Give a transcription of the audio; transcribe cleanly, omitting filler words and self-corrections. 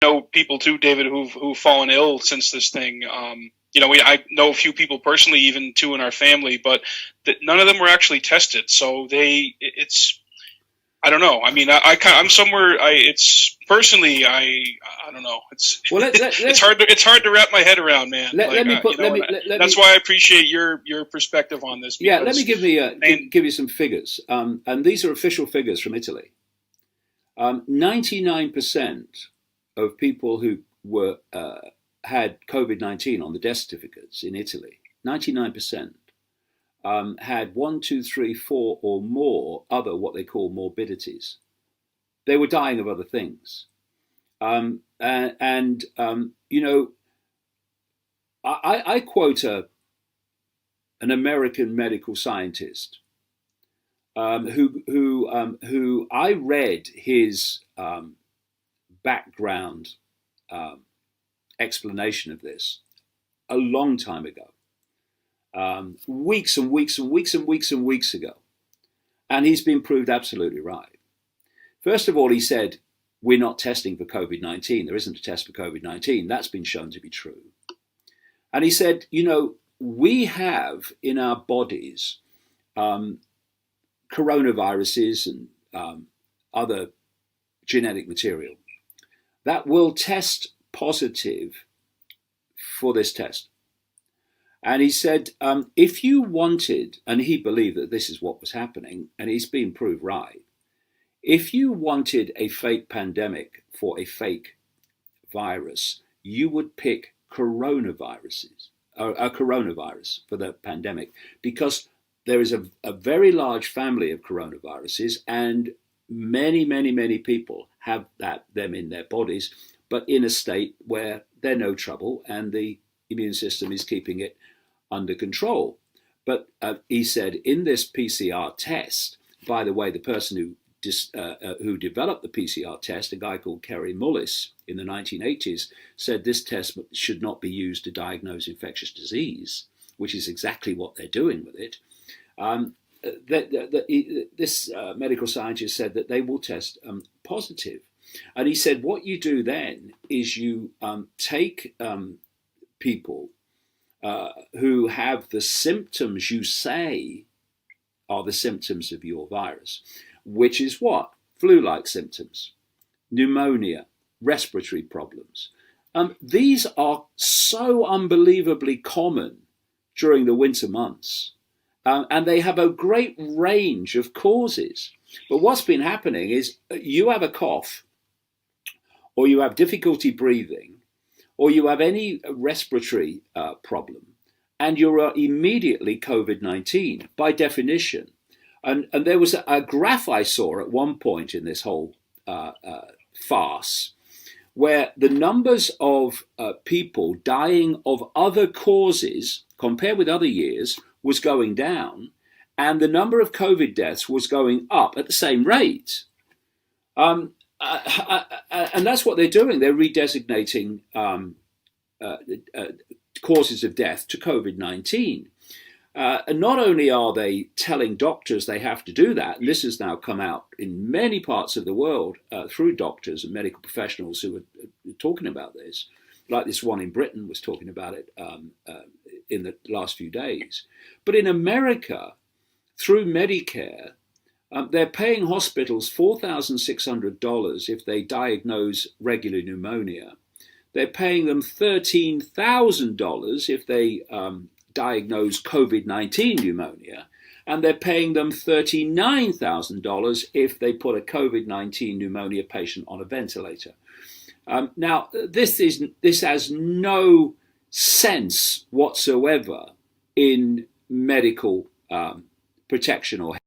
know people too, David, who've fallen ill since this thing. I know a few people personally, even two in our family, but none of them were actually tested. So I don't know. I mean, I'm somewhere. I don't know. It's hard to wrap my head around, man. That's why I appreciate your perspective on this. Yeah, let me give you some figures, and these are official figures from Italy. 99% of people who had COVID-19 on the death certificates in Italy, 99%. Had 1, 2, 3, 4 or more other what they call morbidities. They were dying of other things. I quote an American medical scientist who I read his background explanation of this a long time ago. Weeks and weeks and weeks and weeks and weeks ago. And he's been proved absolutely right. First of all, he said, we're not testing for COVID-19. There isn't a test for COVID-19. That's been shown to be true. And he said, we have in our bodies coronaviruses and other genetic material that will test positive for this test. And he said, if you wanted, and he believed that this is what was happening, and he's been proved right, if you wanted a fake pandemic for a fake virus, you would pick a coronavirus for the pandemic, because there is a very large family of coronaviruses, and many, many, many people have them in their bodies, but in a state where they're no trouble, and the immune system is keeping it under control. But he said in this PCR test, by the way, the person who developed the PCR test, a guy called Kerry Mullis in the 1980s, said this test should not be used to diagnose infectious disease, which is exactly what they're doing with it. This medical scientist said that they will test positive. And he said what you do then is you take people who have the symptoms you say are the symptoms of your virus, which is what? Flu-like symptoms, pneumonia, respiratory problems. These are so unbelievably common during the winter months, and they have a great range of causes. But what's been happening is you have a cough, or you have difficulty breathing, or you have any respiratory problem, and you're immediately COVID-19 by definition. And there was a graph I saw at one point in this whole farce, where the numbers of people dying of other causes compared with other years was going down, and the number of COVID deaths was going up at the same rate. And that's what they're doing. They're redesignating causes of death to COVID-19. And not only are they telling doctors they have to do that, and this has now come out in many parts of the world through doctors and medical professionals who are talking about this, like this one in Britain was talking about it in the last few days. But in America, through Medicare, they're paying hospitals $4,600 if they diagnose regular pneumonia. They're paying them $13,000 if they diagnose COVID-19 pneumonia, and they're paying them $39,000 if they put a COVID-19 pneumonia patient on a ventilator. Now, this has no sense whatsoever in medical protection or